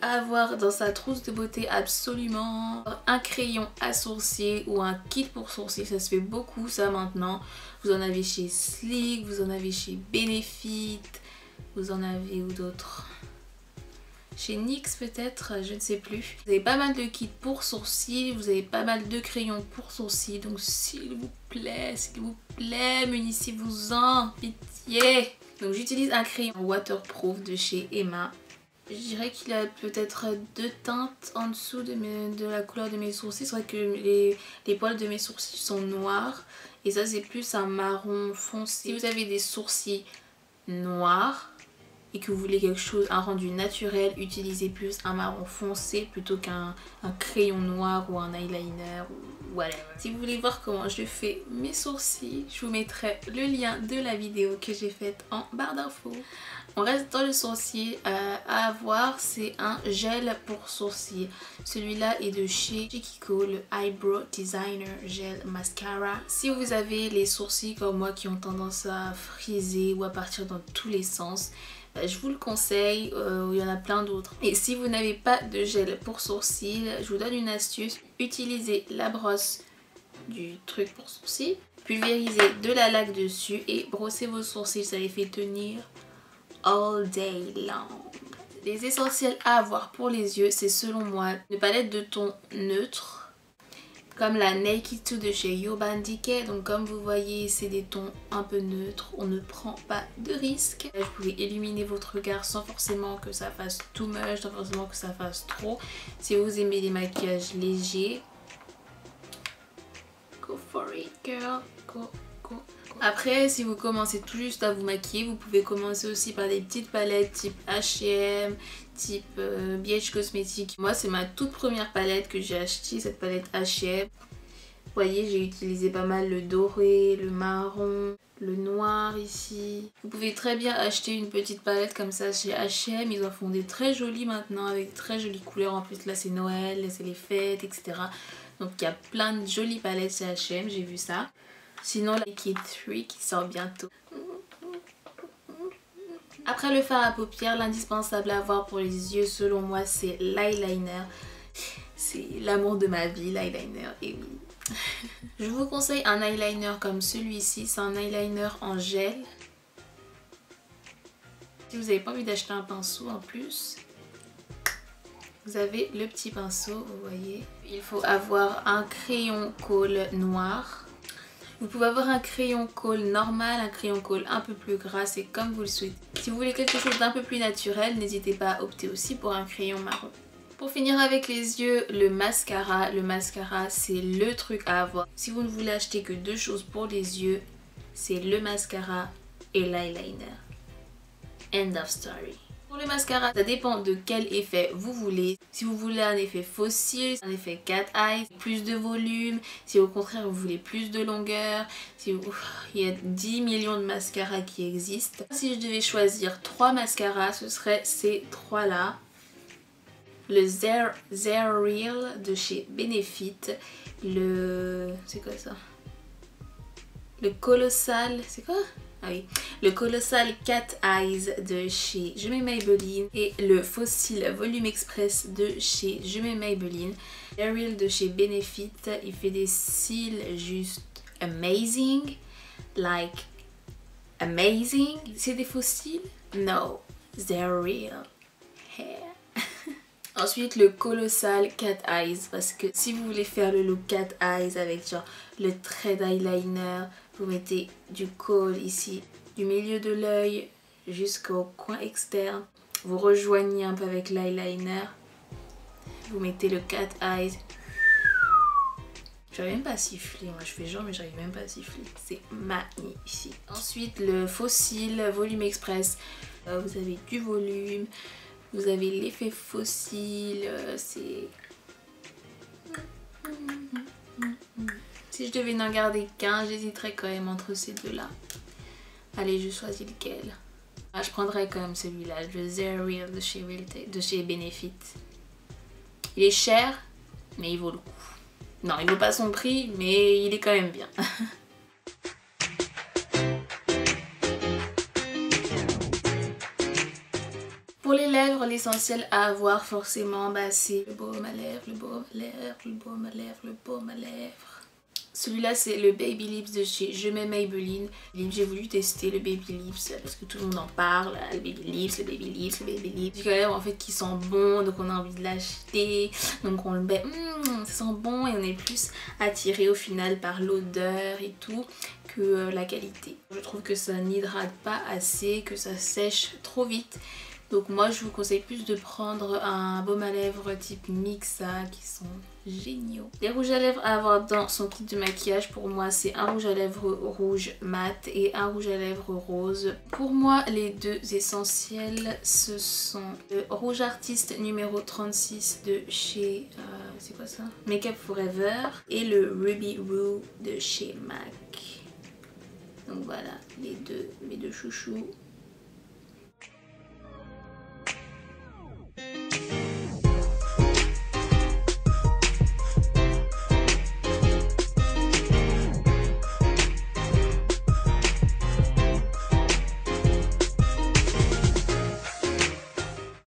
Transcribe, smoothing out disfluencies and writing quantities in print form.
à avoir dans sa trousse de beauté absolument. Un crayon à sourcils ou un kit pour sourcils, ça se fait beaucoup ça maintenant. Vous en avez chez Sleek, vous en avez chez Benefit, vous en avez où d'autres? Chez NYX peut-être, je ne sais plus. Vous avez pas mal de kits pour sourcils, vous avez pas mal de crayons pour sourcils. Donc s'il vous plaît, munissez-vous-en, pitié. Donc j'utilise un crayon waterproof de chez Emma. Je dirais qu'il a peut-être 2 teintes en dessous de la couleur de mes sourcils. C'est vrai que les poils de mes sourcils sont noirs. Et ça c'est plus un marron foncé. Si vous avez des sourcils noirs et que vous voulez quelque chose, un rendu naturel, utilisez plus un marron foncé plutôt qu'un crayon noir ou un eyeliner ou whatever. Si vous voulez voir comment je fais mes sourcils, je vous mettrai le lien de la vidéo que j'ai faite en barre d'infos. On reste dans le sourcil. À avoir, c'est un gel pour sourcils. Celui-là est de chez Kiko, le Eyebrow Designer Gel Mascara. Si vous avez les sourcils comme moi qui ont tendance à friser ou à partir dans tous les sens, je vous le conseille, il y en a plein d'autres. Et si vous n'avez pas de gel pour sourcils, je vous donne une astuce. Utilisez la brosse du truc pour sourcils, pulvérisez de la laque dessus et brossez vos sourcils, ça les fait tenir all day long. Les essentiels à avoir pour les yeux, c'est selon moi une palette de tons neutres comme la Naked 2 de chez Urban Decay. Donc comme vous voyez, c'est des tons un peu neutres, on ne prend pas de risque. Vous pouvez illuminer votre regard sans forcément que ça fasse too much, sans forcément que ça fasse trop. Si vous aimez les maquillages légers, go for it girl, go. Après, si vous commencez tout juste à vous maquiller, vous pouvez commencer aussi par des petites palettes type H&M, type BH Cosmetics. Moi, c'est ma toute première palette que j'ai achetée, cette palette H&M. Vous voyez, j'ai utilisé pas mal le doré, le marron, le noir ici. Vous pouvez très bien acheter une petite palette comme ça chez H&M. Ils en font des très jolies maintenant avec très jolies couleurs. En plus, là, c'est Noël, c'est les fêtes, etc. Donc, il y a plein de jolies palettes chez H&M, j'ai vu ça. Sinon la Naked 3 qui sort bientôt. Après le fard à paupières, l'indispensable à avoir pour les yeux selon moi c'est l'eyeliner. C'est l'amour de ma vie, l'eyeliner, et oui. Je vous conseille un eyeliner comme celui-ci, c'est un eyeliner en gel. Si vous n'avez pas envie d'acheter un pinceau en plus, vous avez le petit pinceau, vous voyez. Il faut avoir un crayon colle noir. Vous pouvez avoir un crayon colle normal, un crayon colle un peu plus gras, c'est comme vous le souhaitez. Si vous voulez quelque chose d'un peu plus naturel, n'hésitez pas à opter aussi pour un crayon marron. Pour finir avec les yeux, le mascara. Le mascara, c'est le truc à avoir. Si vous ne voulez acheter que 2 choses pour les yeux, c'est le mascara et l'eyeliner. End of story. Pour le mascara, ça dépend de quel effet vous voulez. Si vous voulez un effet fossile, un effet cat eye, plus de volume. Si au contraire vous voulez plus de longueur. Il y a 10 millions de mascaras qui existent. Si je devais choisir 3 mascaras, ce serait ces 3 là. Le Zero Real de chez Benefit. C'est quoi ça? Le Colossal... C'est quoi? Ah oui, le Colossal Cat Eyes de chez Je mets Maybelline et le Fossil Volume Express de chez Je mets Maybelline. Ariel de chez Benefit, il fait des cils juste amazing, like amazing. C'est des faux cils? No, they're real hair. Ensuite le Colossal Cat Eyes, parce que si vous voulez faire le look Cat Eyes avec genre le trait d'eyeliner, vous mettez du kohl ici, du milieu de l'œil jusqu'au coin externe. Vous rejoignez un peu avec l'eyeliner. Vous mettez le Cat Eyes. J'arrive même pas à siffler, moi je fais genre mais j'arrive même pas à siffler. C'est magnifique. Ensuite le Fossil Volume Express. Vous avez du volume, vous avez l'effet fossile, c'est... Si je devais n'en garder qu'un, j'hésiterais quand même entre ces deux là. Allez, je choisis lequel. Ah, je prendrais quand même celui-là, le Zero Real de chez Benefit. Il est cher, mais il vaut le coup. Non, il vaut pas son prix, mais il est quand même bien. Pour les lèvres, l'essentiel à avoir forcément, c'est le baume à lèvres, le baume à lèvres, le baume à lèvres, le baume à lèvres. Celui-là c'est le Baby Lips de chez Je mets Maybelline. J'ai voulu tester le Baby Lips parce que tout le monde en parle. Le Baby Lips, le Baby Lips, le Baby Lips. Du lèvres en fait qui sent bon, donc on a envie de l'acheter. Donc on le met, ça sent bon et on est plus attiré au final par l'odeur et tout que la qualité. Je trouve que ça n'hydrate pas assez, que ça sèche trop vite. Donc moi je vous conseille plus de prendre un baume à lèvres type Mixa qui sont géniaux. Les rouges à lèvres à avoir dans son kit de maquillage, pour moi c'est un rouge à lèvres rouge mat et un rouge à lèvres rose. Pour moi les deux essentiels ce sont le rouge artiste numéro 36 de chez c'est quoi ça, Makeup Forever et le Ruby Woo de chez MAC. Donc voilà mes deux chouchous.